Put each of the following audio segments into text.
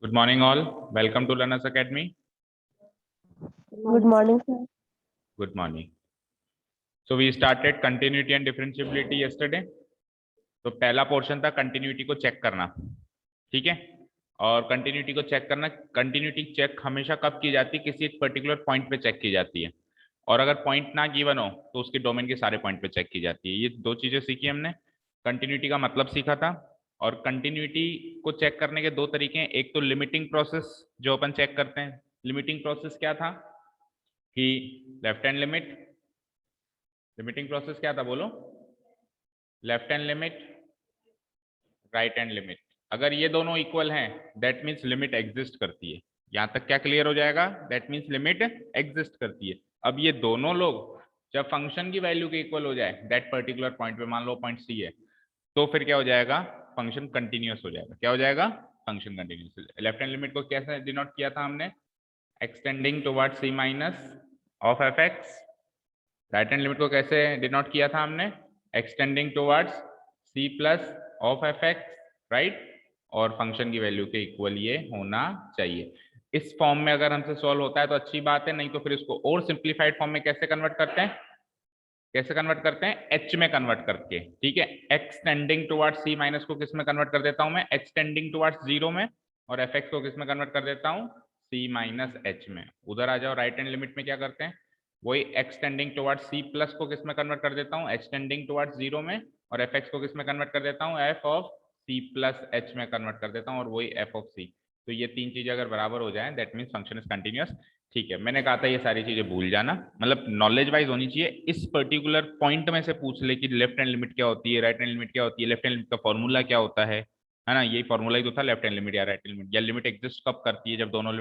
Good morning, all. Welcome to Learners Academy. Good morning, sir. Good morning. So we started continuity and differentiability yesterday. तो पहला portion था continuity को check करना, ठीक है। और कंटिन्यूटी को चेक करना, कंटिन्यूटी चेक हमेशा कब की जाती है? किसी एक पर्टिकुलर पॉइंट पे चेक की जाती है, और अगर पॉइंट ना गिवन हो तो उसके डोमेन के सारे पॉइंट पे चेक की जाती है। ये दो चीजें सीखी हमने। कंटिन्यूटी का मतलब सीखा था, और कंटिन्यूटी को चेक करने के दो तरीके हैं। एक तो लिमिटिंग प्रोसेस जो अपन चेक करते हैं। लिमिटिंग प्रोसेस क्या था कि left hand limit, limiting process क्या था बोलो? Left hand limit, right hand limit. अगर ये दोनों इक्वल हैं दैट मीन्स लिमिट एग्जिस्ट करती है। यहां तक क्या क्लियर हो जाएगा? दैट मीन्स लिमिट एग्जिस्ट करती है। अब ये दोनों लोग जब फंक्शन की वैल्यू के इक्वल हो जाए दैट पर्टिकुलर पॉइंट पे, मान लो पॉइंट सी है, तो फिर क्या हो जाएगा? फंक्शन कंटिन्यूअस हो जाएगा। क्या हो जाएगा? Function continuous. Left hand limit को कैसे डिनोट किया था हमने? X tending towards c minus of f x. Right hand limit को कैसे डिनोट किया था हमने? X tending towards c plus of f x, right. और फंक्शन की वैल्यू के इक्वल ये होना चाहिए। इस फॉर्म में अगर हमसे सॉल्व होता है तो अच्छी बात है, नहीं तो फिर इसको और सिंप्लीफाइड फॉर्म में कैसे कन्वर्ट करते हैं? कैसे कन्वर्ट करते हैं? एच में कन्वर्ट करके, ठीक है। एक्सटेंडिंग टुवर्ड्स सी माइनस को किस में कन्वर्ट कर देता हूं मैं? एक्सटेंडिंग टुवर्ड्स जीरो में। और एफ एक्स को किस में कन्वर्ट कर देता हूं? सी माइनस एच में। उधर आ जाओ, राइट हैंड लिमिट में क्या करते हैं? वही एक्सटेंडिंग टुवर्ड्स सी प्लस को किस में कन्वर्ट कर देता हूं? एक्सटेंडिंग टुवर्ड्स जीरो में। और एफ एक्स को किस में कन्वर्ट कर देता हूं? F of c plus h में कन्वर्ट कर देता हूं, और वही एफ ऑफ सी। तो ये तीन चीजें अगर बराबर हो जाए that means function is continuous, ठीक है। मैंने कहा था ये सारी चीजें भूल जाना, मतलब नॉलेज वाइज होनी चाहिए। इस पर्टिकुलर पॉइंट में से पूछ ले कि लेफ्ट हैंड लिमिट क्या होती है, राइट हैंड लिमिट क्या होती है, लेफ्ट हैंड लिमिट का फॉर्मूला क्या होता है ना? यही फॉर्मूला ही तो था लेफ्ट हैंड लिमिट या राइट हैंड लिमिट। या लिमिट एग्जिस्ट कब करती है? जब दोनों।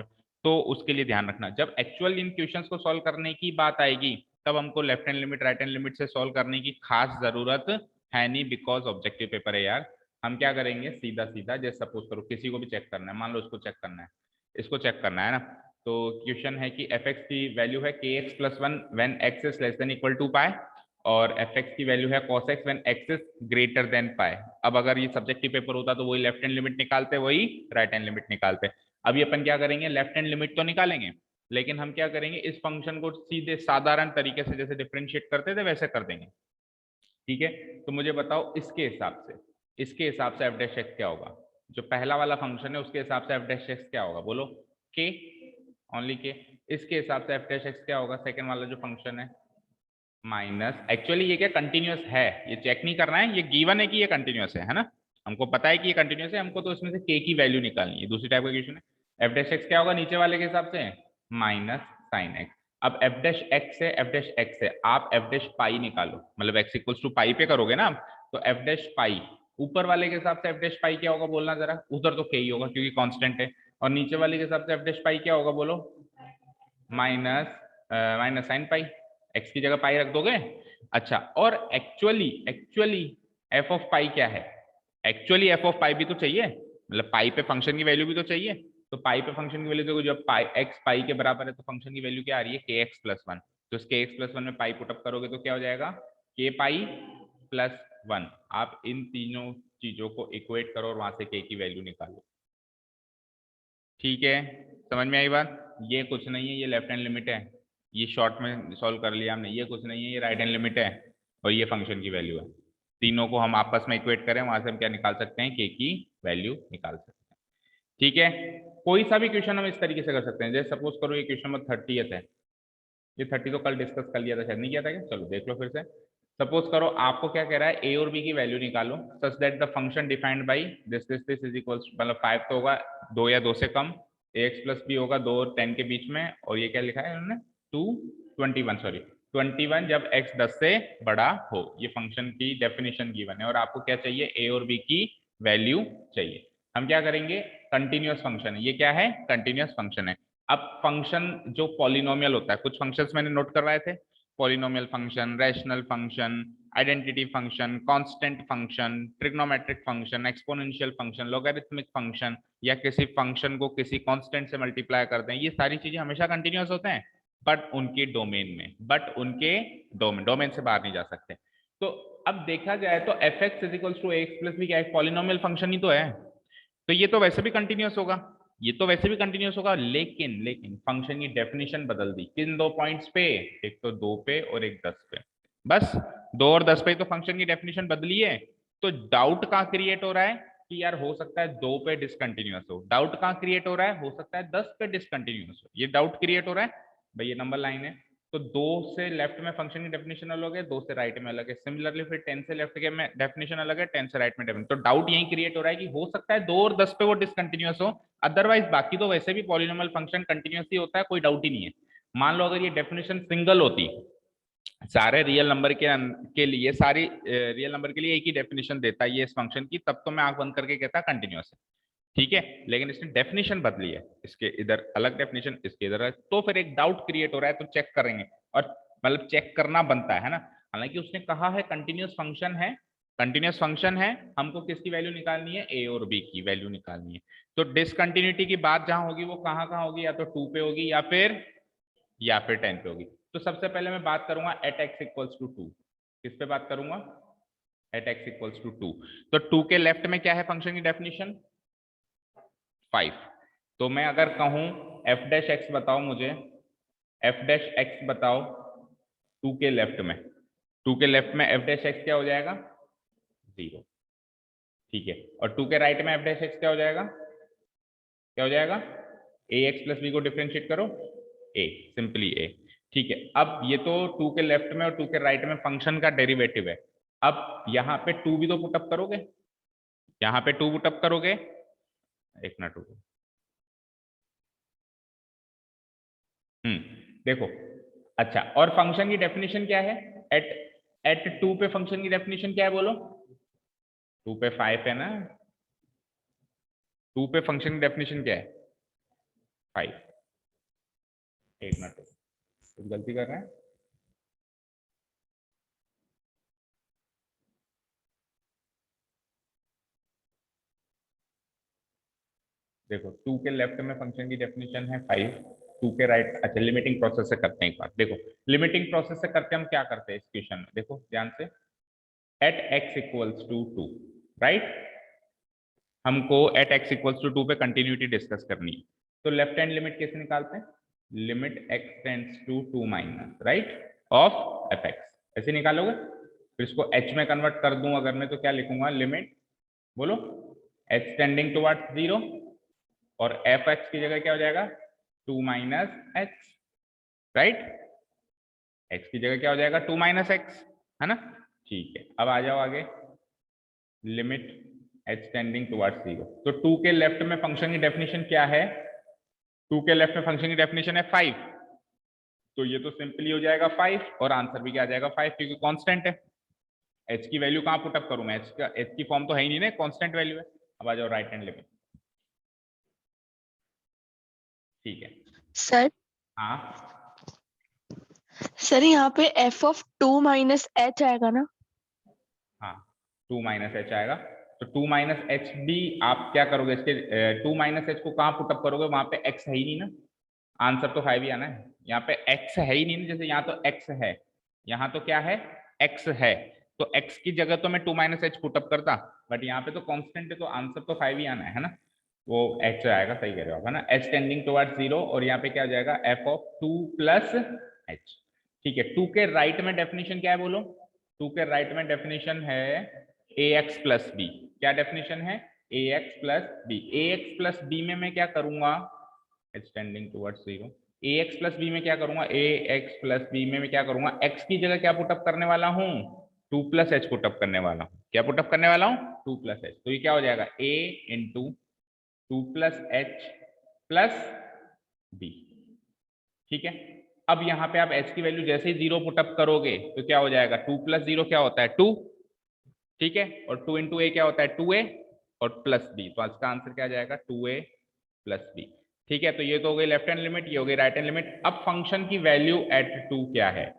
तो उसके लिए ध्यान रखना, जब एक्चुअल इन क्वेश्चंस को सॉल्व करने की बात आएगी तब हमको left hand limit right hand limit से सॉल्व करने की खास जरूरत है नहीं, बिकॉज ऑब्जेक्टिव पेपर है यार। हम क्या करेंगे? सीधा सीधा, जैसे सपोज करो किसी को भी चेक करना है, मान लो इसको चेक करना है, इसको चेक करना है ना। तो क्वेश्चन है कि एफ एक्स की वैल्यू है के X plus one when X is less than equal to pi, और एफ एक्स की वैल्यू है cos X when X is greater than pi. अब अगर ये सब्जेक्टिव पेपर होता तो वही लेफ्ट हैंड लिमिट निकालते, वही राइट हैंड लिमिट निकालते। अभी अपन क्या करेंगे? लेफ्ट हैंड लिमिट तो निकालेंगे, लेकिन हम क्या करेंगे? इस फंक्शन को सीधे साधारण तरीके से जैसे डिफरेंशिएट करते थे वैसे कर देंगे, ठीक है। तो मुझे बताओ इसके हिसाब से, इसके हिसाब से एफ डैश एक्स क्या होगा? जो पहला वाला फंक्शन है उसके हिसाब से एफ डैश एक्स क्या होगा बोलो? के, ओनली के। इसके हिसाब से एफ डैश एक्स क्या होगा? सेकंड वाला जो फंक्शन है माइनस। एक्चुअली ये क्या कंटिन्यूअस है? ये चेक नहीं करना है, ये गिवन है कि ये कंटिन्यूअस है ना। हमको पता है कि ये कंटिन्यूअस है, हमको तो इसमें से के की वैल्यू निकालनी है। दूसरी टाइप का क्वेश्चन है। एफ डैश एक्स क्या होगा नीचे वाले के हिसाब से? Minus sine x. अब एफ डैश एक्स है, एफ डैश एक्स है, आप एफ डैश पाई निकालो, मतलब एक्स इक्वल्स टू पाई पे करोगे ना आप, तो एफ डैश पाई ऊपर वाले के हिसाब से एफ डैश पाई क्या होगा बोलना जरा? उधर तो के ही होगा क्योंकि कांस्टेंट है, और नीचे वाले के हिसाब से एफ डैश पाई क्या होगा बोलो? Minus minus sine pi. X की जगह पाई रख दोगे। अच्छा, और एक्चुअली एक्चुअली एफ ऑफ पाई क्या है? एक्चुअली एफ ऑफ पाई भी तो चाहिए, मतलब पाई पे फंक्शन की वैल्यू भी तो चाहिए। तो पाई पे फंक्शन की वैल्यू देखो, जब पाई एक्स पाई के बराबर है तो फंक्शन की वैल्यू क्या आ रही है? के एक्स प्लस वन। तो इस के एक्स प्लस वन में पाई पुटअप करोगे तो क्या हो जाएगा? के पाई प्लस वन। आप इन तीनों चीजों को इक्वेट करो और वहां से के की वैल्यू निकालो, ठीक है। समझ में आई बात? ये कुछ नहीं है, ये लेफ्ट हैंड लिमिट है। ये शॉर्ट में सॉल्व कर लिया हमने। ये कुछ नहीं है, ये राइट हैंड लिमिट है, और ये फंक्शन की वैल्यू है। तीनों को हम आपस में इक्वेट करें, वहां से हम क्या निकाल सकते हैं? के की वैल्यू निकाल सकते हैं, ठीक है। कोई सा भी क्वेश्चन हम इस तरीके से कर सकते हैं। जैसे सपोज करो ये क्वेश्चन नंबर 30 है, ये 30 तो कल डिस्कस कर लिया था शायद, नहीं किया था क्या? चलो देख लो फिर से। सपोज करो आपको क्या कह रहा है? ए और बी की वैल्यू निकालो such that the function defined by this is equals, मतलब 5 तो होगा, 2 या 2 से कम, एक्स प्लस बी होगा 2 और 10 के बीच में, और ये क्या लिखा है उन्होंने? 21 सॉरी 21 जब x 10 से बड़ा हो। ये फंक्शन की डेफिनेशन गिवन है, और आपको क्या चाहिए? ए और बी की वैल्यू चाहिए। हम क्या करेंगे? कंटिन्यूअस फंक्शन है, ये क्या है? कंटिन्यूअस फंक्शन है। अब फंक्शन जो पॉलिनोमियल होता है, कुछ फंक्शंस मैंने नोट करवाए थे, polynomial function, rational function, identity function, constant function, trigonometric function, exponential function, logarithmic function, या किसी फंक्शन को किसी कांस्टेंट से मल्टीप्लाई करते हैं। ये सारी चीजें हमेशा कंटिन्यूअस होते हैं, बट उनके डोमेन में, बट उनके डोमेन से बाहर नहीं जा सकते। तो अब देखा जाए तो f x is equals to x plus b क्या एक पॉलिनोमियल फंक्शन ही तो है, तो ये तो वैसे भी कंटिन्यूअस होगा। ये तो वैसे भी कंटिन्यूअस होगा, लेकिन लेकिन फंक्शन की डेफिनेशन बदल दी। किन दो पॉइंट्स पे? एक तो 2 पे और एक 10 पे। बस 2 और 10 पे तो फंक्शन की डेफिनेशन बदली है। तो डाउट कहाँ क्रिएट हो रहा है कि यार हो सकता है 2 पे डिसकंटिन्यूअस हो। डाउट कहाँ क्रिएट हो रहा है? हो सकता है 10 पे डिसकंटिन्यूअस हो। ये डाउट क्रिएट हो रहा है भाई, ये नंबर लाइन है तो 2 से लेफ्ट में फंक्शन की डेफिनेशन अलग है, 2 से राइट में अलग है। सिमिलरली फिर 10 से लेफ्ट के में डेफिनेशन अलग है, 10 से राइट में डेफिनेशन। तो डाउट यही क्रिएट हो रहा है कि हो सकता है 2 और 10 पे वो डिसकंटिन्यूअस हो, अदरवाइज बाकी तो वैसे भी पॉलिनोमियल फंक्शन कंटिन्यूअस ही होता है, कोई डाउट ही नहीं है। मान लो अगर ये डेफिनेशन सिंगल होती, सारे रियल नंबर के लिए, सारी रियल नंबर के लिए एक ही डेफिनेशन देता है ये इस फंक्शन की, तब तो मैं आंख बंद करके कहता कंटिन्यूअस है, ठीक है। लेकिन इसने डेफिनेशन बदली है, इसके इधर अलग डेफिनेशन, इसके इधर अलग, तो फिर एक डाउट क्रिएट हो रहा है, तो चेक करेंगे। और मतलब चेक करना बनता है ना। हालांकि उसने कहा है कंटिन्यूअस फंक्शन है, कंटिन्यूअस फंक्शन है, हमको किसकी वैल्यू निकालनी है? ए और बी की वैल्यू निकालनी है। तो डिसकंटिन्यूटी की बात जहां होगी वो कहाँ कहाँ होगी? या तो 2 पे होगी या फिर 10 पे होगी। तो सबसे पहले मैं बात करूंगा एट एक्स इक्वल्स टू 2। किस पे बात करूंगा? At x equals to 2। तो 2 के लेफ्ट में क्या है फंक्शन की डेफिनेशन? 5। तो मैं अगर कहूं एफ डैश एक्स बताओ मुझे, एफ डैश एक्स बताओ 2 के लेफ्ट में, 2 के लेफ्ट में एफ डैश एक्स क्या हो जाएगा? 0, ठीक है। और 2 के राइट में एफ डैश एक्स क्या हो जाएगा? क्या हो जाएगा? ए एक्स प्लस बी को डिफ्रेंशिएट करो, ए, सिंपली ए, ठीक है। अब ये तो 2 के लेफ्ट में और 2 के राइट में फंक्शन का डेरिवेटिव है। अब यहाँ पे 2 भी तो पुटअप करोगे, यहाँ पे 2 पुटअप करोगे, एक मिनट रुको, देखो, अच्छा, और फंक्शन की डेफिनेशन क्या है? एट एट 2 पे फंक्शन की डेफिनेशन क्या है बोलो? 2 पे 5 है ना, 2 पे फंक्शन की डेफिनेशन क्या है? 5। एक मिनट, कुछ गलती कर रहे हैं। देखो 2 के लेफ्ट में फंक्शन की डेफिनेशन है 5, 2 के राइट, अच्छा लिमिटिंग प्रोसेस से करते हैं एक बार। देखो लिमिटिंग प्रोसेस से करके हम क्या करते हैं इस क्वेश्चन में, देखो ध्यान से। At x equals to 2, right, हमको एट एक्स इक्वल्स टू 2 पे कंटिन्यूटी डिस्कस करनी है। तो लेफ्ट हैंड लिमिट कैसे निकालते हैं? Limit x tends to 2 minus right of f x, ऐसे निकालोगे। फिर इसको एच में कन्वर्ट कर दूं अगर मैं, तो क्या लिखूंगा? लिमिट, बोलो, एच टेंडिंग टुवर्ड्स 0, और एफ एक्स की जगह क्या हो जाएगा? 2 माइनस एक्स, राइट, एक्स की जगह क्या हो जाएगा? 2 माइनस एक्स, है ना, ठीक है। अब आ जाओ आगे, लिमिट एच टेंडिंग टुवर्ड्स 0। तो 2 के लेफ्ट में फंक्शन की डेफिनेशन क्या है? 2 के लेफ्ट में फंक्शन की डेफिनेशन है 5, तो ये तो सिंपली हो जाएगा 5, और आंसर भी क्या आ जाएगा? 5, क्योंकि कांस्टेंट है। एच की वैल्यू कहां पुटअप करूं मैं? एच की फॉर्म तो है ही नहीं ना, कांस्टेंट वैल्यू है। अब आ जाओ राइट हैंड लिमिट, ठीक है। सर हाँ सर यहाँ पे f ऑफ 2 माइनस एच आएगा ना? हाँ, 2 माइनस एच आएगा। तो 2 माइनस एच भी आप क्या करोगे इसके, 2 माइनस एच को कहाँ पुटअप करोगे? वहां पे एक्स है ही नहीं ना, आंसर तो 5 ही आना है। यहाँ पे एक्स है ही नहीं ना, जैसे यहाँ तो एक्स है, यहाँ तो क्या है? एक्स है। तो एक्स की जगह तो मैं 2 माइनस एच पुटअप करता, बट यहाँ पे तो कांस्टेंट है, तो आंसर तो 5 ही आना है ना। वो एच आएगा, सही कह रहे हो, है ना, एच टेंडिंग टुवर्ड्स 0, और यहाँ पे क्या हो जाएगा? एफ ऑफ 2 प्लस एच, ठीक है। 2 के राइट में डेफिनेशन क्या है बोलो? 2 के राइट में डेफिनेशन है ए एक्स प्लस बी। क्या डेफिनेशन है? ए एक्स प्लस बी। ए एक्स प्लस बी में मैं क्या करूंगा? एच टेंडिंग टुवर्ड्स 0, ए एक्स प्लस बी में क्या करूंगा? ए एक्स प्लस बी में मैं क्या करूंगा? एक्स की जगह क्या पुटअप करने वाला हूं? 2 प्लस एच पुटअप करने वाला हूं। क्या पुटअप करने वाला हूं? 2 प्लस एच। तो ये क्या हो जाएगा? A into 2 plus H plus B, ठीक है। अब यहाँ पे आप एच की वैल्यू जैसे ही 0 पुटअप करोगे तो क्या हो जाएगा? 2 प्लस 0 क्या होता है? 2, ठीक है, और 2 इंटू ए क्या होता है? 2a, और प्लस बी, तो इसका आंसर क्या आ जाएगा? 2a प्लस बी, ठीक है। तो ये तो हो गई लेफ्ट हैंड लिमिट, ये हो गई राइट हैंड लिमिट। अब फंक्शन की वैल्यू एट 2 क्या है?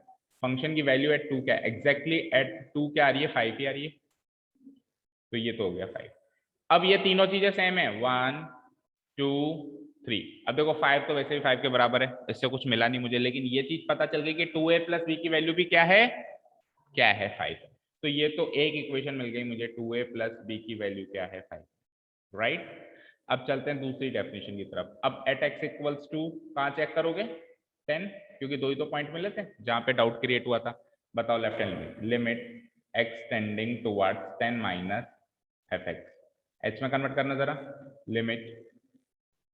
फंक्शन की वैल्यू एट 2 क्या है? एग्जैक्टली एट 2 क्या आ रही है? 5 ही आ रही है, तो ये तो हो गया 5। अब ये तीनों चीजें सेम है, 1 2 3। अब देखो 5 तो वैसे भी 5 के बराबर है, इससे कुछ मिला नहीं मुझे, लेकिन ये चीज पता चल गई कि 2a प्लस बी की वैल्यू भी क्या है? क्या है? 5। तो ये तो एक इक्वेशन मिल गई मुझे, 2a प्लस बी की वैल्यू क्या है? 5, राइट। अब चलते हैं दूसरी डेफिनेशन की तरफ। अब एट एक्स इक्वल्स टू कहाँ चेक करोगे? 10, क्योंकि दो ही तो पॉइंट मिले थे जहां पे डाउट क्रिएट हुआ था। बताओ left hand limit, limit x tending towards 10 minus F x, H में कन्वर्ट करना जरा, लिमिट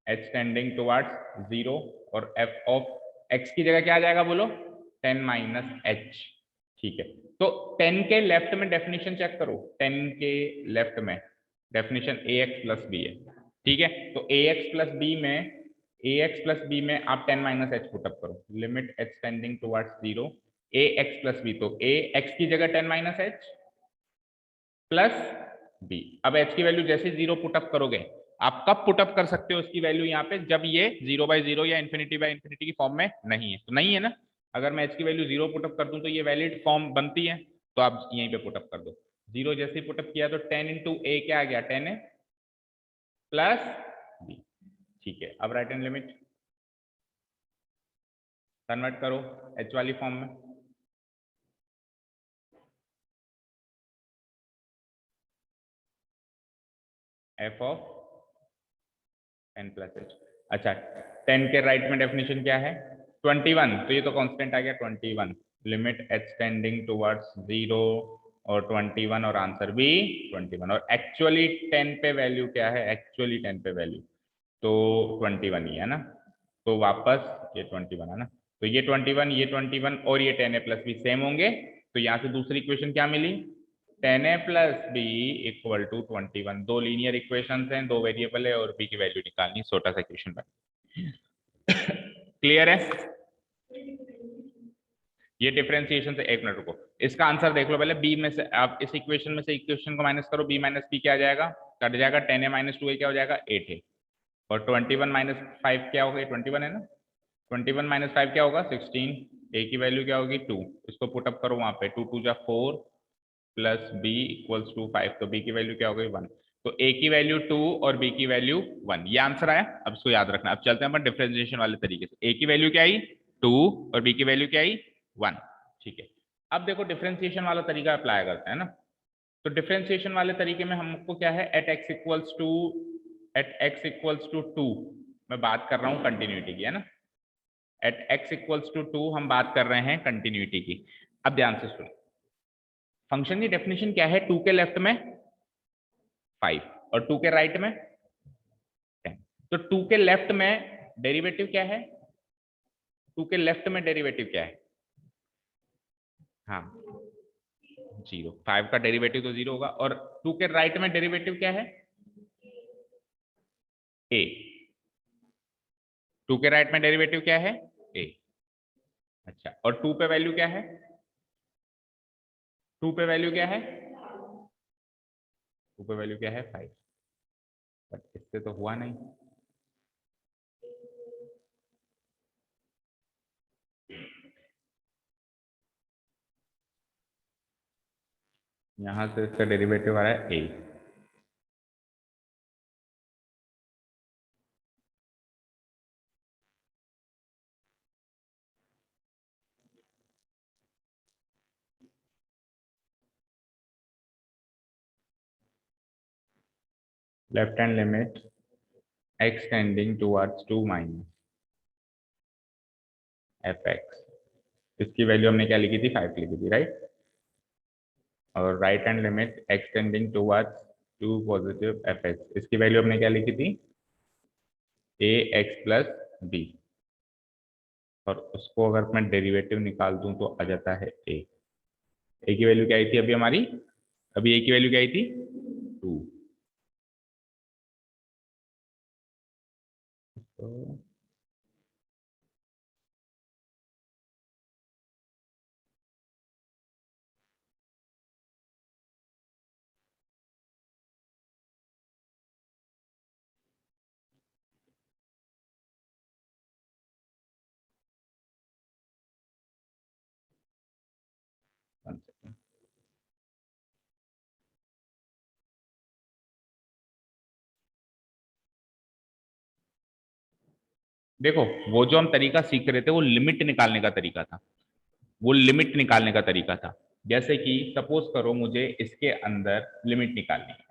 एच टेंडिंग टुवर्ड्स 0 और एफ ऑफ एक्स की जगह क्या आ जाएगा बोलो? 10 माइनस एच। ठीक है, तो 10 के लेफ्ट में डेफिनेशन चेक करो, 10 के लेफ्ट में डेफिनेशन ए एक्स प्लस बी है। ठीक है, तो ए एक्स प्लस बी में, ए एक्स प्लस बी में आप 10 माइनस एच पुटअप करो, लिमिट एच टेंडिंग टुवर्ड्स 0 ए एक्स प्लस बी, तो ए एक्स की जगह 10 माइनस एच प्लस बी। अब एच की वैल्यू जैसे 0 पुटअप करोगे, आप कब पुटअप कर सकते हो इसकी वैल्यू यहाँ पे? जब ये 0/0 या इन्फिनिटी की फॉर्म में नहीं है, तो नहीं है ना। अगर मैं एच की वैल्यू 0 पुटअप कर दूं तो ये वैलिड फॉर्म बनती है, तो आप यहीं पे पुटअप कर दो। 0 जैसे ही पुटअप किया तो 10 इंटू ए क्या आ गया? 10 ए प्लस बी। ठीक है, अब राइट हैंड लिमिट कन्वर्ट करो एच वाली फॉर्म में, एफ ऑफ 10 प्लस एच। अच्छा, 10 के राइट में डेफिनेशन क्या है? 21, तो ये तो कांस्टेंट आ गया 21, लिमिट एच टेंडिंग टुवर्ड्स 0 और 21 और आंसर भी 21, और एक्चुअली 10 पे वैल्यू क्या है? एक्चुअली 10 पे वैल्यू तो 21 ही है ना, तो वापस ये 21 है ना, तो ये 21, ये 21 और ये 10a प्लस बी सेम होंगे, तो यहाँ से दूसरी इक्वेशन क्या मिली? 10a plus b equal to 21। दो लीनियर इक्वेशंस हैं, दो वेरिएबल है और बी की वैल्यू निकालनी, छोटा सा इक्वेशन बना। क्लियर है? ये डिफरेंशिएशन से, एक मिनट रुको, इसका आंसर देख लो पहले। बी में से आप इस इक्वेशन में से इक्वेशन को माइनस करो, बी माइनस बी क्या आ जाएगा? कट जाएगा, 10a माइनस 2a क्या हो जाएगा? 8a, और 21 माइनस 5 क्या होगा? 21 है ना, 21 माइनस 5 क्या होगा? 16, ए की वैल्यू क्या होगी? 2, इसको पुटअप करो वहां पे, 2 2 जा 4 प्लस बी इक्वल्स टू 5, तो बी की वैल्यू क्या हो गई? 1, तो ए की वैल्यू 2 और बी की वैल्यू 1, ये आंसर आया। अब इसको याद रखना। अब चलते हैं अपन डिफरेंशिएशन वाले तरीके से। ए की वैल्यू क्या आई? 2 और बी की वैल्यू क्या आई? 1। ठीक है, अब देखो डिफरेंशिएशन वाला तरीका अप्लाई करते हैं ना, तो डिफरेंशिएशन वाले तरीके में हमको क्या है? एट एक्स इक्वल्स टू 2 मैं बात कर रहा हूँ कंटिन्यूटी की, है ना, एट एक्स इक्वल्स टू 2 हम बात कर रहे हैं कंटिन्यूटी की। अब ध्यान से सुनो, फंक्शन की डेफिनेशन क्या है? 2 के लेफ्ट में 5 और 2 के राइट में 10, तो 2 के लेफ्ट में डेरिवेटिव क्या है? 2 के लेफ्ट में डेरिवेटिव क्या है? हाँ, 0, 5 का डेरिवेटिव तो 0 होगा, और 2 के राइट में डेरिवेटिव क्या है? a, 2 के राइट में डेरिवेटिव क्या है? a। अच्छा, और 2 पे वैल्यू क्या है? 2 पे वैल्यू क्या है? 2 पे वैल्यू क्या है? 5, बट इससे तो हुआ नहीं। यहां से इसका डेरिवेटिव आ रहा है a, left hand limit x tending towards 2 minus F x, इसकी वैल्यू हमने क्या लिखी थी? 5 लिखी थी, राइट। और right hand limit x tending towards 2 positive F x, इसकी वैल्यू हमने क्या लिखी थी? a x प्लस बी, और उसको अगर मैं डेरिवेटिव निकाल दूं तो आ जाता है a। a की वैल्यू क्या आई थी अभी हमारी? अभी a की वैल्यू क्या आई थी? 2, तो देखो, वो जो हम तरीका सीख रहे थे वो लिमिट निकालने का तरीका था, वो लिमिट निकालने का तरीका था। जैसे कि सपोज करो मुझे इसके अंदर लिमिट निकालनी है,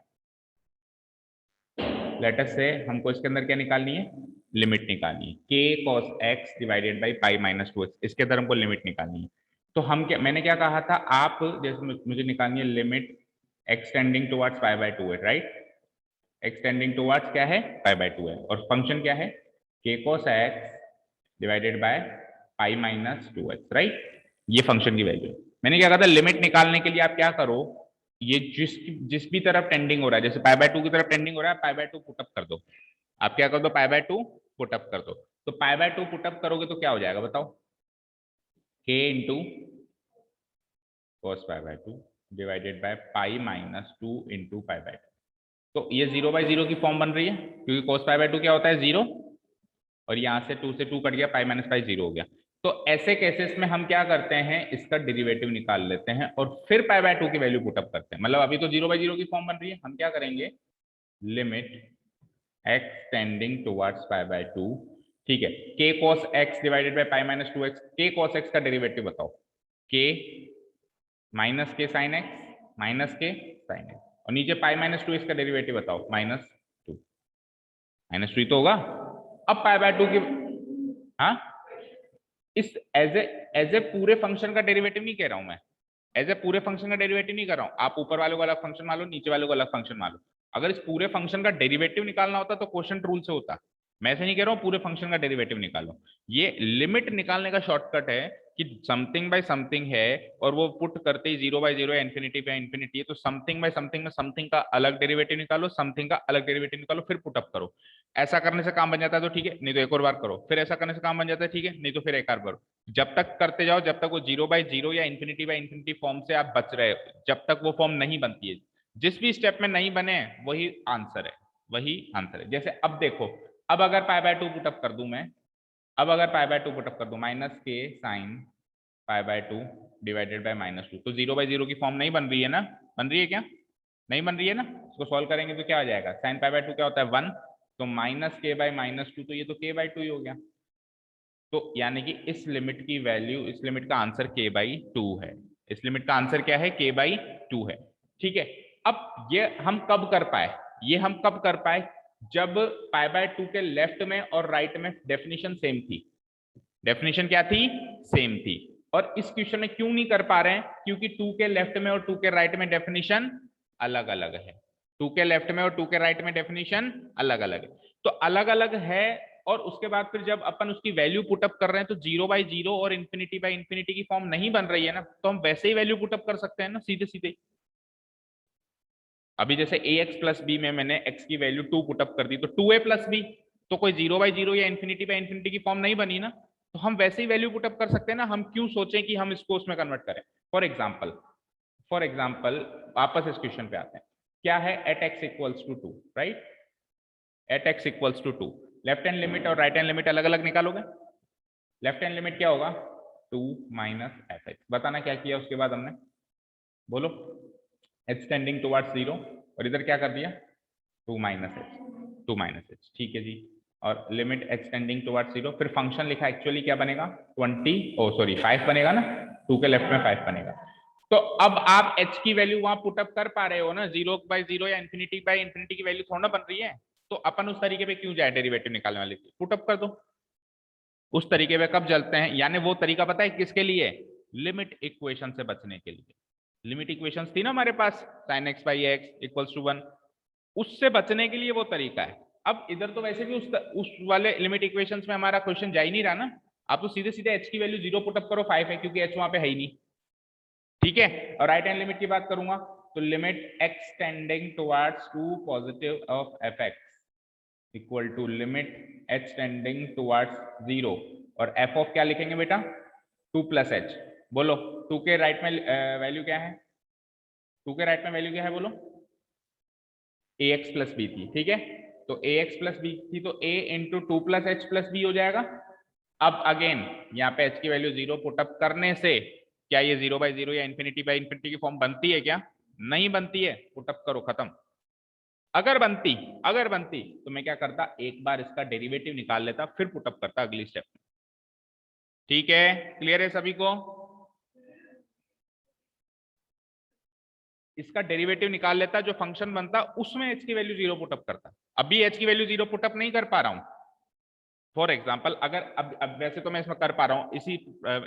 लेट अस से हमको इसके अंदर क्या निकालनी है, लिमिट निकालनी है, k cos x divided by pi minus 2x, इसके अंदर हमको लिमिट निकालनी है। तो हम क्या, मैंने क्या कहा था, आप जैसे मुझे निकालनी है limit extending towards pi by 2 है, राइट, एक्सटेंडिंग टुवर्ड्स क्या है, पाई बाय 2 है, और फंक्शन क्या है, k cos x divided by pi minus 2x, right, ये फंक्शन की वैल्यू है। मैंने क्या कहा था, लिमिट निकालने के लिए आप क्या करो, ये जिस भी तरफ टेंडिंग हो रहा है, जैसे पाई बाय 2 की तरफ टेंडिंग हो रहा है, पाई बाय 2 पुटअप कर दो, आप क्या कर दो, पाई बाय 2 पुटअप कर दो। तो पाई बाय 2 पुटअप करोगे तो क्या हो जाएगा बताओ, k into cos pi by 2 divided by pi minus 2 into pi by 2। तो ये 0/0 की फॉर्म बन रही है, क्योंकि cos पाई बाय 2 क्या होता है, 0, और यहाँ से 2 से 2 कट गया, पाई माइनस पाई 0 हो गया। तो ऐसे केसेस में हम क्या करते हैं, इसका डेरिवेटिव निकाल लेते हैं और फिर पाई बाय 2 की वैल्यू पुटअप करते हैं। मतलब अभी तो 0/0 की फॉर्म बन रही है, हम क्या करेंगे, limit x tending towards pi by 2, ठीक है, k cos x divided by pi minus 2x, k cos x का डेरिवेटिव बताओ, k माइनस के साइन x माइनस के साइन x, और नीचे पाई माइनस 2x का डेरिवेटिव बताओ, -2, -2 तो होगा। अब पाई बाय 2 की, हाँ, इस एज ए पूरे फंक्शन का डेरिवेटिव नहीं कह रहा हूं मैं, एज ए पूरे फंक्शन का डेरिवेटिव नहीं कर रहा हूं। आप ऊपर वाले को अलग फंक्शन मान लो, नीचे वाले को अलग फंक्शन मान लो। अगर इस पूरे फंक्शन का डेरिवेटिव निकालना होता तो क्वोशिएंट रूल से होता। मैं ऐसे नहीं कह रहा हूं पूरे फंक्शन का डेरिवेटिव निकालो, ये लिमिट निकालने का शॉर्टकट है कि समथिंग बाय समथिंग है, और वो पुट करते ही 0/0 या इन्फिनिटी बाय इन्फिनिटी है, तो समथिंग बाय समथिंग में समथिंग का अलग डेरिवेटिव निकालो, समथिंग का अलग डेरिवेटिव निकालो, फिर पुट अप करो। ऐसा करने से काम बन जाता है तो ठीक है, नहीं तो एक और बार करो, फिर ऐसा करने से काम बन जाता है, ठीक है, नहीं तो फिर एक और बार। जब तक करते जाओ, जब तक वो 0/0 या इन्फिनिटी बाय इन्फिनिटी फॉर्म से आप बच रहे हो, जब तक वो फॉर्म नहीं बनती है, जिस भी स्टेप में नहीं बने वही आंसर है, वही आंसर है। जैसे अब देखो, अब अगर पाई बाय 2 पुटअप कर दूं मैं, अब अगर पाई बाय 2 पुटअप कर दूं, माइनस के sine pi by 2 divided by -2, तो 0/0 की फॉर्म नहीं बन रही है ना, बन रही है क्या, नहीं बन रही है ना। इसको सॉल्व करेंगे तो क्या आ जाएगा, साइन पाई बाय 2 क्या होता है 1, तो माइनस के बाय -2, तो ये तो k बाय 2 ही हो गया। तो यानी कि इस लिमिट की वैल्यू, इस लिमिट का आंसर k/2 है, इस लिमिट का आंसर क्या है, k/2 है, ठीक है। अब ये हम कब कर पाए, ये हम कब कर पाए, जब पाई बाय 2 के लेफ्ट में और राइट में डेफिनेशन सेम थी, डेफिनेशन क्या थी, सेम थी। और इस क्वेश्चन में क्यों नहीं कर पा रहे हैं, क्योंकि 2 के लेफ्ट में और 2 के राइट में डेफिनेशन अलग अलग है, 2 के लेफ्ट में और 2 के राइट में डेफिनेशन अलग अलग है। तो अलग अलग है, और उसके बाद फिर जब अपन उसकी वैल्यू पुटअप कर रहे हैं तो 0/0 और इन्फिनिटी बाय इन्फिनिटी की फॉर्म नहीं बन रही है ना, तो हम वैसे ही वैल्यू पुटअप कर सकते हैं ना, सीधे सीधे। अभी जैसे ax प्लस बी में मैंने x की वैल्यू 2 पुटअप कर दी, तो 2a प्लस बी, तो कोई 0/0 या इन्फिनिटी बाय इन्फिनिटी की फॉर्म नहीं बनी ना, तो हम वैसे ही वैल्यू पुटअप कर सकते हैं ना, हम क्यों सोचें कि हम इसको उसमें कन्वर्ट करें। फॉर एग्जाम्पल वापस इस क्वेश्चन पे आते हैं, क्या है at x equals to 2, right, at x equals to 2, left hand limit और राइट हैंड लिमिट अलग अलग निकालोगे। लेफ्ट हैंड लिमिट क्या होगा, 2 माइनस fx, बताना क्या किया उसके बाद हमने, बोलो, h टेंडिंग टुवर्ड्स 0, और इधर क्या कर दिया, 2 माइनस h, ठीक है जी। और लिमिट h टेंडिंग टुवर्ड्स 0, फिर फंक्शन लिखा, एक्चुअली क्या बनेगा 5 बनेगा ना, 2 के लेफ्ट में 5 बनेगा। तो अब आप h की वैल्यू वहां पुटअप कर पा रहे हो ना, 0/0 या इन्फिनिटी बाय इन्फिनिटी की वैल्यू थोड़ा ना बन रही है, तो अपन उस तरीके पे क्यों जाए, डेरिवेटिव निकालने वाले पुटअप कर दो। उस तरीके पे कब चलते हैं, यानी वो तरीका पता है किसके लिए, लिमिट इक्वेशन से बचने के लिए। लिमिट इक्वेशंस थी ना हमारे पास, sin x/x इक्वल्स टू 1, उससे बचने के लिए वो तरीका है। अब इधर तो वैसे भी उस वाले लिमिट इक्वेशंस में हमारा क्वेश्चन जा ही नहीं रहा ना, आप तो सीधे सीधे h की वैल्यू 0 पुटअप करो, 5 है क्योंकि h वहां पे है ही नहीं, ठीक है। और राइट हैंड लिमिट की बात करूंगा, तो limit x tending towards 2 positive of fx equal to limit h tending towards 0, और f ऑफ क्या लिखेंगे बेटा, 2 प्लस h, बोलो 2 के राइट में वैल्यू क्या है, 2 के राइट में वैल्यू क्या है, बोलो, ax प्लस बी थी, ठीक है, तो ax प्लस बी थी, तो a into 2 plus h plus b हो जाएगा। अब अगेन यहाँ पे h की वैल्यू 0 पुटअप करने से क्या ये 0/0 या इन्फिनिटी बाय इन्फिनिटी की फॉर्म बनती है क्या, नहीं बनती है, पुटअप करो खत्म। अगर बनती तो मैं क्या करता, एक बार इसका डेरिवेटिव निकाल लेता, फिर पुटअप करता अगली स्टेप में, ठीक है, क्लियर है सभी को। इसका डेरिवेटिव निकाल लेता, जो फंक्शन बनता उसमें h की वैल्यू 0 पुटअप करता। अभी h की वैल्यू 0 पुटअप नहीं कर पा रहा हूं। फॉर एग्जाम्पल अगर अब वैसे तो मैं इसमें कर पा रहा हूँ, इसी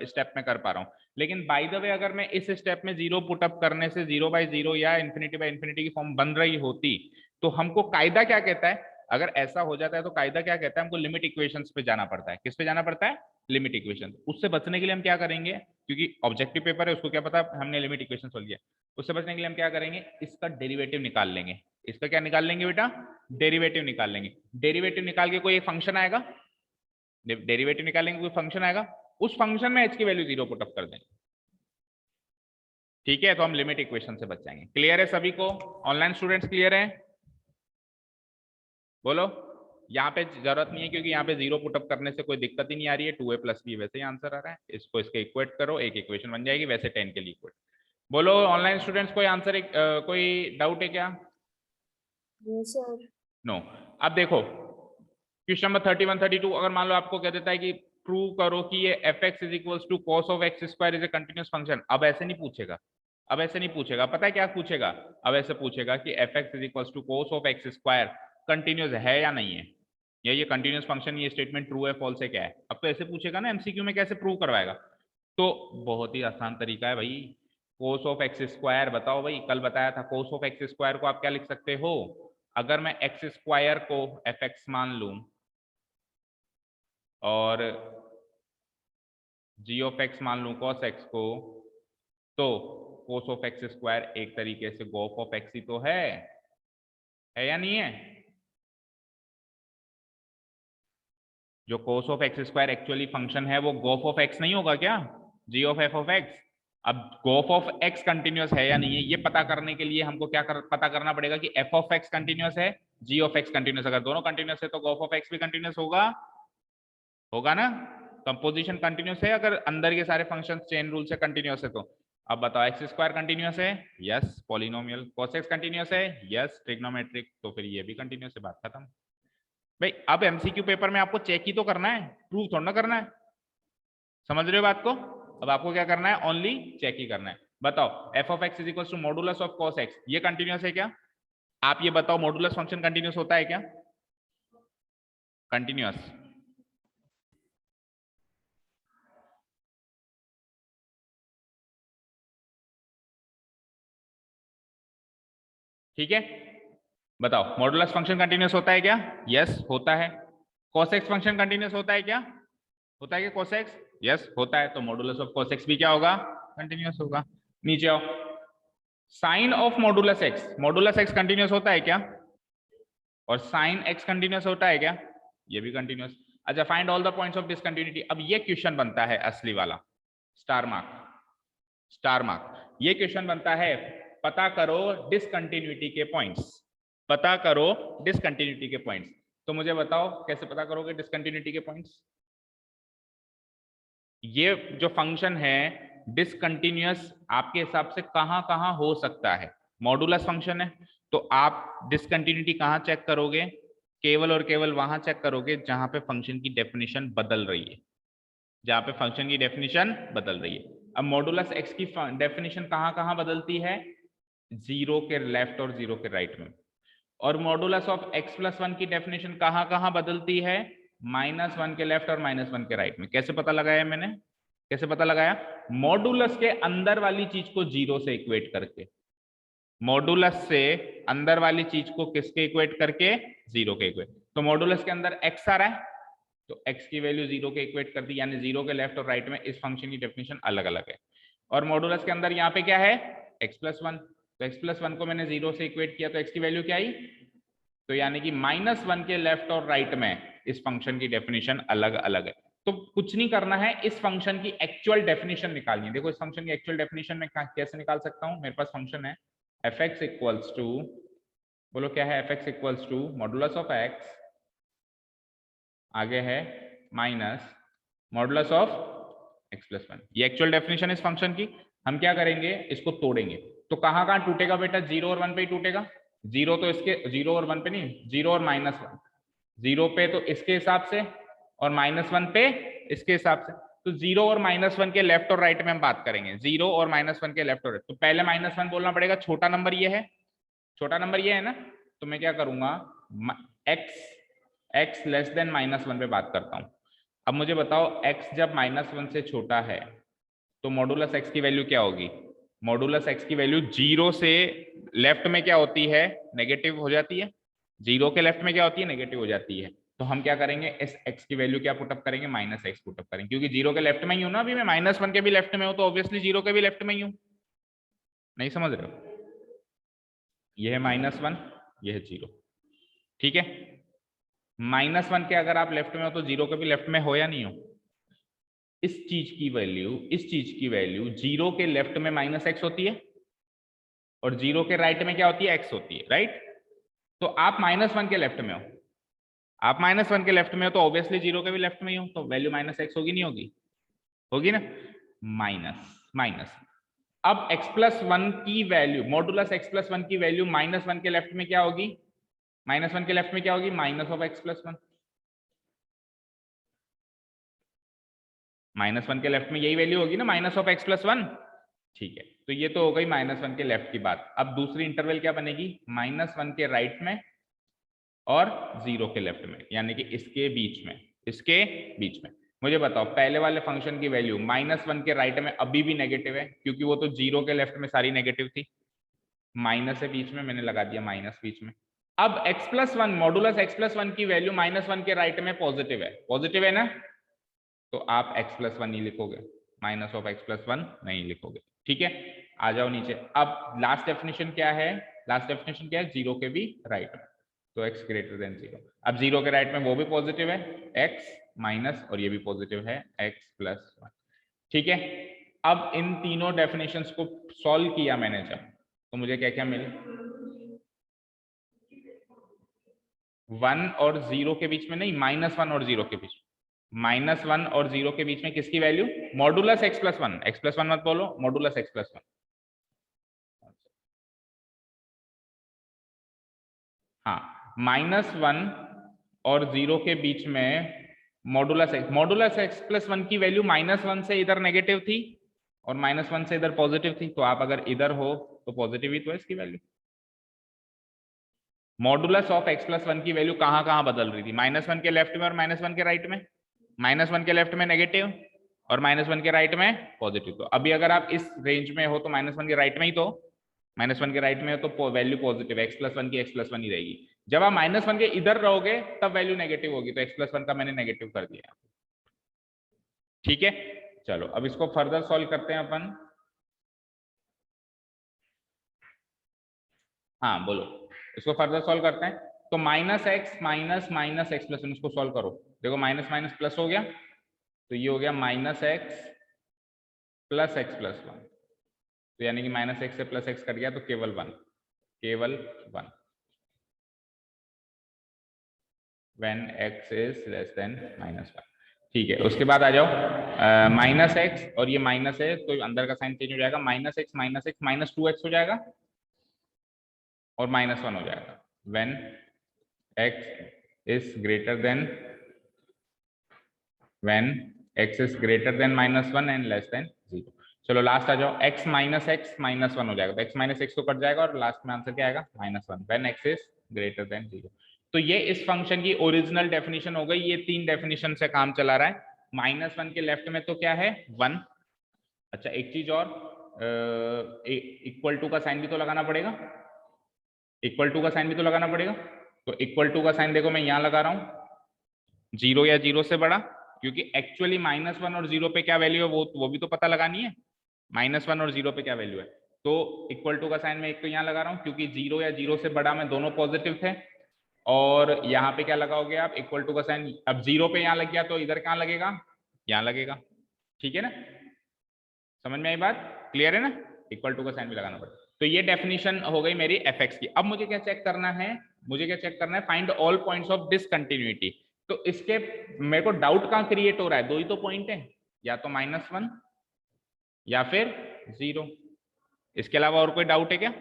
स्टेप में कर पा रहा हूँ, लेकिन बाय द वे अगर मैं इस स्टेप में 0 पुटअप करने से 0/0 या इन्फिनिटी बाय इन्फिनिटी की फॉर्म बन रही होती, तो हमको कायदा क्या कहता है, अगर ऐसा हो जाता है तो कायदा क्या कहता है, हमको लिमिट इक्वेशंस पे जाना पड़ता है। किस पे जाना पड़ता है? Limit equation. उससे बचने के लिए हम क्या करेंगे, क्योंकि ऑब्जेक्टिव पेपर है, उसको क्या पता हमने लिमिट इक्वेशन सोल्व किया, उससे बचने के लिए हम क्या करेंगे, इसका डेरिवेटिव निकाल लेंगे। इसका क्या निकाल लेंगे बेटा? डेरिवेटिव निकाल लेंगे। डेरिवेटिव निकाल के कोई एक फंक्शन आएगा, डेरिवेटिव निकालेंगे, कोई फंक्शन आएगा, उस फंक्शन में h की वैल्यू 0 पुटअप कर देंगे। ठीक है, तो हम लिमिट इक्वेशन से बच जाएंगे। क्लियर है सभी को? ऑनलाइन स्टूडेंट्स क्लियर है? बोलो। यहाँ पे जरूरत नहीं है, क्योंकि यहाँ पे 0 पुटअप करने से कोई दिक्कत ही नहीं आ रही है। 2a + b वैसे ही आंसर आ रहा है, इसको इसके इक्वेट करो, एक इक्वेशन बन जाएगी, वैसे 10 के लिए इक्वेट। बोलो ऑनलाइन स्टूडेंट्स, कोई आंसर कोई डाउट है क्या? नो। अब देखो क्वेश्चन नंबर 31 32, अगर मान लो आपको कह देता है कि प्रूव करो कि ये fx = cos of x² is a continuous function. अब ऐसे नहीं पूछेगा, अब ऐसे नहीं पूछेगा, पता है क्या पूछेगा? अब ऐसे पूछेगा कि fx = cos of x² continuous है या नहीं है, या ये कंटिन्यूअस फंक्शन, ये स्टेटमेंट ट्रू है फॉल्स है क्या है। अब तो ऐसे पूछेगा ना, एमसीक्यू में कैसे प्रूव करवाएगा? तो बहुत ही आसान तरीका है भाई, cos of x² बताओ भाई, कल बताया था cos of x² को आप क्या लिख सकते हो, अगर मैं x² को fx मान लूं और g of x मान लूं cos x को, तो cos of x² एक तरीके से gof of x ही तो है या नहीं है? जो cos of x² actually function है वो gof of x नहीं होगा क्या? g of f of x। अब gof of x कंटिन्यूअस है या नहीं है, ये पता करने के लिए हमको क्या पता करना पड़ेगा कि f of x कंटिन्यूअस है, g of x कंटिन्यूअस। अगर दोनों कंटिन्यूअस है तो gof of x भी कंटिन्यूअस होगा ना। कंपोजिशन कंटिन्यूअस है अगर अंदर के सारे फंक्शंस चेन रूल से कंटिन्यूअस है तो। अब बताओ x² कंटिन्यूअस है, yes polynomial. cos x continuous है, यस ट्रिग्नोमेट्रिक, तो फिर ये भी कंटिन्यूअस है, बात खत्म भाई। अब एमसीक्यू पेपर में आपको चेक ही तो करना है, प्रूव थोड़ा ना करना है, समझ रहे हो बात को? अब आपको क्या करना है, ओनली चेक ही करना है। बताओ f of x = modulus of cos x, ये कंटिन्यूअस है क्या? आप ये बताओ, मॉडुलस फंक्शन कंटिन्यूअस होता है क्या? कंटिन्यूअस। ठीक है, बताओ मॉडुलस फंक्शन कंटिन्यूअस होता है क्या? यस होता है। cos x फंक्शन कंटिन्यूअस होता है क्या? होता है क्या cos x? यस होता है, तो मॉडुलस ऑफ cos x भी क्या होगा? कंटिन्यूअस होगा। नीचे आओ, sine of modulus x continuous होता है क्या? और साइन x कंटिन्यूअस होता है क्या? ये भी कंटिन्यूअस। अच्छा, find all the points of discontinuity. अब ये क्वेश्चन बनता है असली वाला, स्टार मार्क। ये क्वेश्चन बनता है, पता करो डिसकंटिन्यूटी के पॉइंट्स, पता करो डिसकंटिन्यूटी के पॉइंट्स। तो मुझे बताओ कैसे पता करोगे डिसकंटिन्यूटी के पॉइंट्स? ये जो फंक्शन है डिसकंटिन्यूअस आपके हिसाब से कहां कहां हो सकता है? मॉडुलस फंक्शन है, तो आप डिसकंटिन्यूटी कहां चेक करोगे? केवल और केवल वहां चेक करोगे जहां पे फंक्शन की डेफिनेशन बदल रही है, जहां पे फंक्शन की डेफिनेशन बदल रही है। अब मॉडुलस एक्स की डेफिनेशन कहां कहां बदलती है? 0 के लेफ्ट और 0 के राइट में। और मॉडुलस ऑफ x+1 की डेफिनेशन कहां कहां बदलती है? -1 के लेफ्ट और -1 के राइट में। कैसे पता लगाया मैंने? कैसे पता लगाया? मॉडुलस के अंदर वाली चीज को 0 से इक्वेट करके, मॉडुलस से अंदर वाली चीज को किसके इक्वेट करके? 0 के इक्वेट। तो मॉडुलस के अंदर x आ रहा है, तो x की वैल्यू 0 के इक्वेट कर दी, यानी 0 के लेफ्ट और राइट में इस फंक्शन की डेफिनेशन अलग अलग है। और मॉडुलस के अंदर यहाँ पे क्या है? x+1, तो x+1 को मैंने 0 से इक्वेट किया, तो x की वैल्यू क्या आई? तो यानी कि -1 के लेफ्ट और राइट में इस फंक्शन की डेफिनेशन अलग अलग है। तो कुछ नहीं करना है, इस फंक्शन की एक्चुअल डेफिनेशन निकालनी है। देखो इस फंक्शन की एक्चुअल डेफिनेशन में कैसे निकाल सकता हूं? मेरे पास फंक्शन है fx = बोलो क्या है? fx = मॉडुलस ऑफ x, आगे है माइनस मॉडुलस ऑफ x+1। ये एक्चुअल डेफिनेशन इस फंक्शन की। हम क्या करेंगे, इसको तोड़ेंगे। तो कहां कहां टूटेगा बेटा? 0 और 1 पे ही टूटेगा। 0 तो इसके, 0 और 1 पे नहीं, 0 और -1, 0 पे तो इसके हिसाब से और -1 पे इसके हिसाब से। तो 0 और -1 के लेफ्ट और राइट में हम बात करेंगे, 0 और -1 के लेफ्ट और राइट। तो पहले -1 बोलना पड़ेगा, छोटा नंबर ये है, छोटा नंबर ये है ना, तो मैं क्या करूंगा, x लेस देन -1 पे बात करता हूं। अब मुझे बताओ x जब -1 से छोटा है तो मॉडुलस x की वैल्यू क्या होगी? मॉडुलस x की वैल्यू 0 से लेफ्ट में क्या होती है, नेगेटिव हो जाती है, 0 के लेफ्ट में क्या होती है, नेगेटिव हो जाती है। तो हम क्या करेंगे, इस x की वैल्यू क्या पुटअप करेंगे, -x पुटअप करेंगे, क्योंकि 0 के लेफ्ट में ही हूं ना, अभी मैं -1 के भी लेफ्ट में हूं, तो ऑब्वियसली 0 के भी लेफ्ट में ही हूं। नहीं समझ रहे हो? ये है -1, ये है 0, ठीक है। -1 के अगर आप लेफ्ट में हो तो 0 के भी लेफ्ट में हो या नहीं हो? इस चीज की वैल्यू 0 के लेफ्ट में -x होती है और 0 के राइट में क्या होती है, x होती है, राइट। तो आप -1 के लेफ्ट में हो, आप -1 के लेफ्ट में हो तो ऑब्वियसली 0 के भी लेफ्ट में ही हो, तो वैल्यू -x होगी, नहीं होगी? होगी ना, माइनस। अब x+1 की वैल्यू, मॉडुलस x+1 की वैल्यू -1 के लेफ्ट में क्या होगी, -1 के लेफ्ट में क्या होगी, -(x+1). -1 के लेफ्ट में यही वैल्यू होगी ना, -(x+1). ठीक है, तो ये तो हो गई -1 के लेफ्ट की बात। अब दूसरी इंटरवल क्या बनेगी, -1 के राइट में और 0 के लेफ्ट में, यानी कि इसके बीच में। मुझे बताओ पहले वाले फंक्शन की वैल्यू -1 के राइट में अभी भी नेगेटिव है, क्योंकि वो तो 0 के लेफ्ट में सारी नेगेटिव थी, माइनस है बीच में, मैंने लगा दिया माइनस बीच में। अब x+1 मॉडुलस x+1 की वैल्यू -1 के राइट में पॉजिटिव है ना, तो आप x+1 ही लिखोगे, (x+1) नहीं लिखोगे, ठीक है। आ जाओ नीचे। अब लास्ट डेफिनेशन क्या है, 0 के भी राइट में, तो x ग्रेटर देन 0। अब 0 के राइट में वो भी पॉजिटिव है, x माइनस, और ये भी पॉजिटिव है, x+1, ठीक है। अब इन तीनों डेफिनेशंस को सॉल्व किया मैंने जब, तो मुझे क्या क्या मिले, 1 और 0 के बीच में नहीं, -1 और 0 के बीच, -1 और 0 के बीच में किसकी वैल्यू, मॉडुलस x+1 मत बोलो, मॉडुलस x+1। हाँ, -1 और 0 के बीच में मॉडुलस x+1 की वैल्यू -1 से इधर नेगेटिव थी और -1 से इधर पॉजिटिव थी, तो आप अगर इधर हो तो पॉजिटिव ही तो है इसकी वैल्यू। मॉडुलस ऑफ x+1 की वैल्यू कहां कहां बदल रही थी, -1 के लेफ्ट में और -1 के राइट में, -1 के लेफ्ट में नेगेटिव और -1 के राइट में पॉजिटिव। तो अभी अगर आप इस रेंज में हो तो -1 के राइट में ही, तो -1 के राइट में हो तो वैल्यू पॉजिटिव, x+1 की x+1 ही रहेगी। जब आप -1 के इधर रहोगे तब वैल्यू नेगेटिव होगी, तो x+1 का मैंने नेगेटिव कर दिया, ठीक है। चलो अब इसको फर्दर सॉल्व करते हैं अपन। हाँ बोलो, इसको फर्दर सॉल्व करते हैं। तो -x माइनस x+1, इसको सॉल्व करो, देखो माइनस माइनस प्लस हो गया, तो ये हो गया -x प्लस x+1, तो यानी कि -x से +x कट गया, तो केवल 1 when x is less than -1, ठीक है। उसके बाद आ जाओ -x, और ये माइनस है तो अंदर का साइन चेंज हो जाएगा, -x -2x हो जाएगा और -1 हो जाएगा when x is greater than -1 and less than 0। चलो लास्ट आ जाओ, x -1 हो जाएगा, तो x -x तो कट जाएगा और लास्ट में आंसर क्या आएगा, -1 when x is greater than 0। तो ये इस फंक्शन की ओरिजिनल डेफिनेशन हो गई। ये 3 डेफिनेशन से काम चला रहा है। -1 के लेफ्ट में तो क्या है, 1। अच्छा एक चीज और, इक्वल टू का साइन भी तो लगाना पड़ेगा, तो इक्वल टू का साइन देखो मैं यहाँ लगा रहा हूँ, 0 या 0 से बड़ा, क्योंकि एक्चुअली -1 और 0 पे क्या वैल्यू है वो भी तो पता लगानी है, -1 और 0 पे क्या वैल्यू है। तो इक्वल टू का साइन मैं एक तो यहाँ लगा रहा हूँ, क्योंकि 0 या 0 से बड़ा में दोनों पॉजिटिव थे, और यहाँ पे क्या लगाओगे आप, इक्वल टू का साइन। अब 0 पे यहाँ लग गया तो इधर कहाँ लगेगा, यहाँ लगेगा, ठीक है ना, समझ में आई बात, क्लियर है ना, इक्वल टू का साइन भी लगाना पड़ेगा। तो ये डेफिनेशन हो गई मेरी fx की। अब मुझे क्या चेक करना है, find all points of discontinuity. तो इसके मेरे को डाउट कहाँ क्रिएट हो रहा है, दो ही तो पॉइंट है, या तो -1 या फिर 0, इसके अलावा और कोई डाउट है क्या,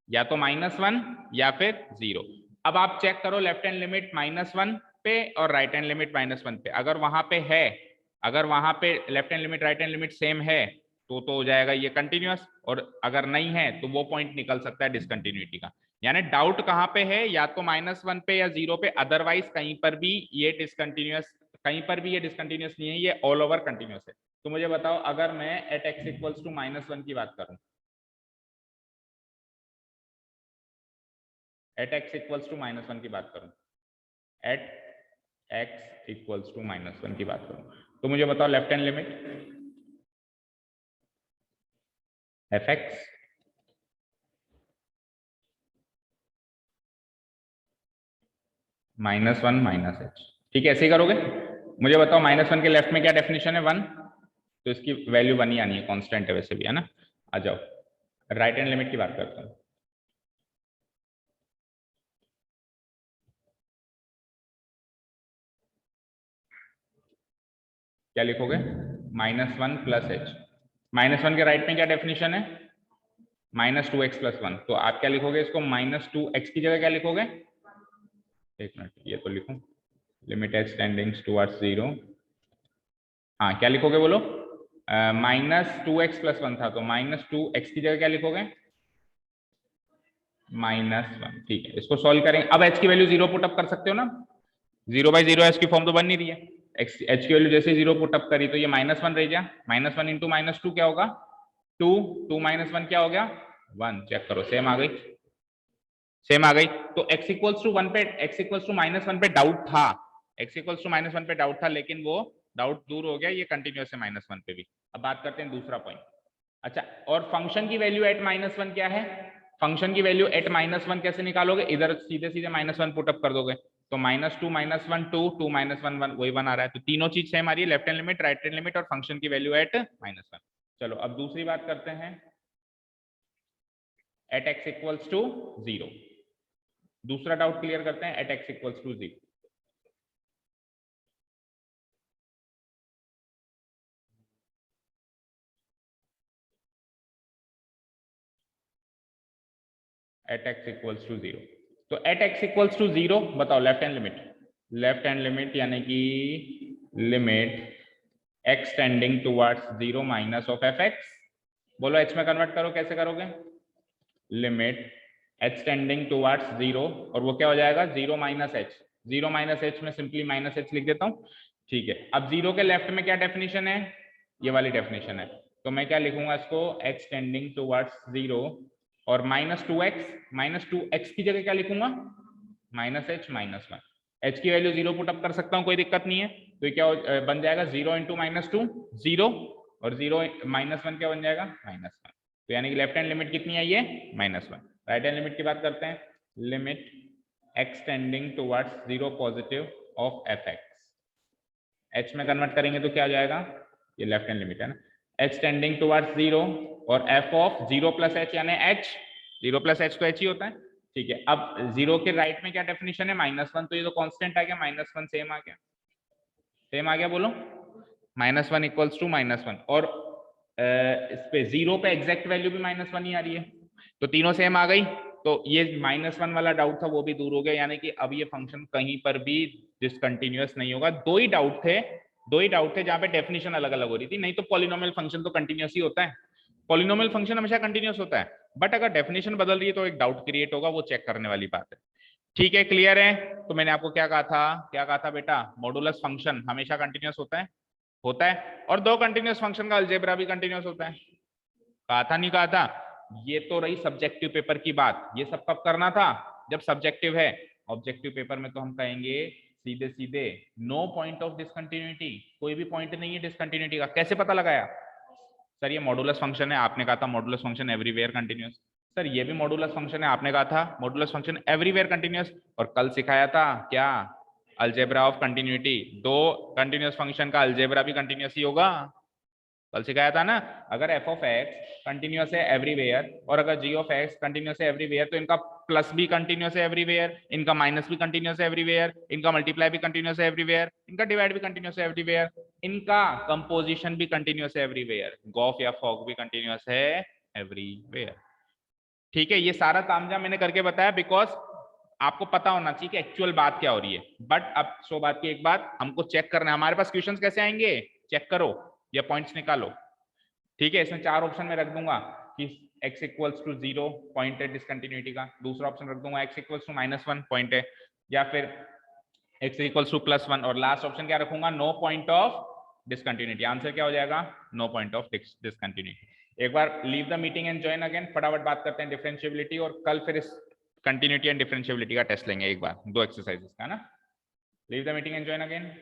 या तो -1 या फिर 0। अब आप चेक करो लेफ्ट हैंड लिमिट -1 पे और राइट हैंड लिमिट -1 पे, अगर वहां पे है अगर वहां पे left hand limit right hand limit same है तो हो जाएगा ये कंटिन्यूअस, और अगर नहीं है तो वो पॉइंट निकल सकता है डिसकंटिन्यूटी का। यानी डाउट कहाँ पे है, या तो -1 पे या 0 पे, अदरवाइज कहीं पर भी ये डिसकंटिन्यूअस, कहीं पर भी ये डिसकंटिन्यूअस नहीं है, ये ऑल ओवर कंटिन्यूअस है। तो मुझे बताओ अगर मैं एट x इक्वल्स टू -1 की बात करूं, एट x इक्वल्स टू -1 की बात करूं, एट x इक्वल्स टू -1 की बात करूं, तो मुझे बताओ left hand limit fx -1 -h, ठीक है, ऐसे ही करोगे। मुझे बताओ -1 के लेफ्ट में क्या डेफिनेशन है, 1, तो इसकी वैल्यू 1 ही आनी है, कांस्टेंट है वैसे भी, है ना। आ जाओ राइट हैंड लिमिट की बात करता हूँ। क्या लिखोगे, -1 प्लस h, -1 के राइट में क्या डेफिनेशन है, -2x + 1, तो आप क्या लिखोगे इसको, -2x की जगह क्या लिखोगे, एक मिनट ये तो लिखूं, लिमिट h टेंडिंग्स टुवर्ड्स 0, हाँ क्या लिखोगे बोलो, -2x + 1 था, तो -2x की जगह क्या लिखोगे, -1, ठीक है। इसको सॉल्व करेंगे, अब h की वैल्यू 0 पुट अप कर सकते हो ना, 0/0 h की फॉर्म तो बन नहीं रही है, h की वैल्यू जैसे 0 पुट अप करी तो ये -1 रह गया, -1 इंटू -2 क्या होगा, 2, 2 - 1 क्या हो गया, 1, चेक करो सेम आ गई, सेम आ गई। तो x इक्वल्स टू 1 पे, x इक्वल्स टू -1 पे डाउट था, x इक्वल्स टू -1 पे डाउट था, लेकिन वो डाउट दूर हो गया, ये कंटिन्यूअस है -1 पे भी। अब बात करते हैं दूसरा पॉइंट। अच्छा, और फंक्शन की वैल्यू एट -1 क्या है, फंक्शन की वैल्यू एट -1 कैसे निकालोगे, इधर सीधे सीधे -1 पुट अप कर दोगे, तो -2 -1 2, 2 -1 1, वही बना रहा है। तो तीनों चीज सेम आ रही है, left hand limit right hand limit और फंक्शन की वैल्यू एट -1। चलो अब दूसरी बात करते हैं, एट x इक्वल्स टू 0, दूसरा डाउट क्लियर करते हैं, at x equals to 0। At x equals to 0, तो एट x इक्वल्स टू 0 बताओ left hand limit, left hand limit यानी कि limit x tending towards 0 minus of fx, बोलो h में convert करो, कैसे करोगे, लिमिट h टेंडिंग टुवर्ड्स 0, और वो क्या हो जाएगा, 0 - h, 0 - h में सिंपली -h लिख देता हूँ, ठीक है। अब 0 के लेफ्ट में क्या डेफिनेशन है, ये वाली डेफिनेशन है, तो मैं क्या लिखूंगा इसको, x टेंडिंग टुवर्ड्स 0 और -2x की जगह क्या लिखूंगा, -h -1, h की वैल्यू 0 पुट अप कर सकता हूँ, कोई दिक्कत नहीं है, तो ये क्या बन जाएगा, 0 इंटू -2 0, और 0 -1 क्या बन जाएगा, -1, तो यानी कि लेफ्ट हैंड लिमिट कितनी आई है, -1। राइट हैंड लिमिट की बात करते हैं, limit x tending towards 0 positive of fx, h में कन्वर्ट करेंगे तो क्या आ जाएगा, ये लेफ्ट हैंड लिमिट है ना, h टेंडिंग टुवर्ड्स 0 और f ऑफ 0 + h यानी h, 0 + h तो h ही होता है, ठीक है। अब 0 के राइट में क्या डेफिनेशन है, -1, तो ये तो कांस्टेंट आ गया, -1 सेम आ गया, सेम आ गया, बोलो -1 इक्वल्स टू -1, और इस पे 0 पे एग्जैक्ट वैल्यू भी -1 ही आ रही है, तो तीनों सेम आ गई, तो ये -1 वाला डाउट था वो भी दूर हो गया, यानी कि अब ये फंक्शन कहीं पर भी डिसकंटिन्यूअस नहीं होगा। दो ही डाउट थे जहां पे डेफिनेशन अलग अलग हो रही थी, नहीं तो पॉलिनोमियल फंक्शन तो कंटिन्यूअस ही होता है, पॉलिनोमियल फंक्शन हमेशा कंटिन्यूअस होता है, बट अगर डेफिनेशन बदल रही है तो एक डाउट क्रिएट होगा, वो चेक करने वाली बात है, ठीक है, क्लियर है। तो मैंने आपको क्या कहा था बेटा, मॉडुलस फंक्शन हमेशा कंटिन्यूअस होता है, और दो कंटिन्यूअस फंक्शन का अलजेब्रा भी कंटिन्यूअस होता है, कहा था नहीं कहा था। ये तो रही सब्जेक्टिव पेपर की बात, ये सब कब करना था, जब सब्जेक्टिव है। ऑब्जेक्टिव पेपर में तो हम कहेंगे सीधे सीधे नो पॉइंट ऑफ डिसकंटिन्यूटी, कोई भी पॉइंट नहीं है डिसकंटिन्यूटी का, कैसे पता लगाया, सर ये मॉडुलस फंक्शन है, आपने कहा था modulus function everywhere continuous, sir ये भी मॉडुलस फंक्शन है, आपने कहा था मॉडुलस फंक्शन एवरीवेयर कंटिन्यूअस, और कल सिखाया था क्या, अलजेब्रा ऑफ कंटिन्यूटी, दो कंटिन्यूअस फंक्शन का अलजेब्रा भी कंटिन्यूअस ही होगा, कल सिखाया था ना। अगर एफ ऑफ एक्स कंटिन्यूअस है एवरीवेयर, और अगर जी ऑफ एक्स कंटिन्यूअस है एवरीवेयर, तो इनका प्लस भी कंटिन्यूअस है एवरीवेयर, इनका माइनस भी कंटिन्यूअस है एवरीवेयर, इनका मल्टीप्लाई भी कंटिन्यूअस है एवरीवेयर, इनका डिवाइड भी कंटिन्यूअस है एवरीवेयर, इनका कंपोजिशन भी कंटिन्यूअस है एवरीवेयर, गॉफ या फॉग भी कंटिन्यूअस है एवरीवेयर, ठीक है। ये सारा तामझाम मैंने करके बताया बिकॉज आपको पता होना चाहिए कि एक्चुअल बात क्या हो रही है, बट अब सो बात की एक बात, हमको चेक करना है हमारे पास क्वेश्चंस कैसे आएंगे, चेक करो या पॉइंट्स निकालो। ठीक है, इसमें 4 ऑप्शन में रख दूंगा कि x इक्वल्स टू 0 पॉइंट है डिसकंटिन्यूटी का, दूसरा ऑप्शन रख दूंगा x इक्वल्स टू -1 पॉइंट है, या फिर x इक्वल्स टू +1, और लास्ट ऑप्शन क्या रखूंगा, no point of discontinuity. Answer क्या हो जाएगा, नो पॉइंट ऑफ डिसकंटिन्यूटी। एक बार leave the meeting and join again, फटाफट बात करते हैं डिफरेंशिएबिलिटी, और कल फिर इस कंटिन्यूटी एंड डिफरेंशिएबिलिटी का टेस्ट लेंगे एक बार, 2 एक्सरसाइजेस का ना। Leave the meeting and join again.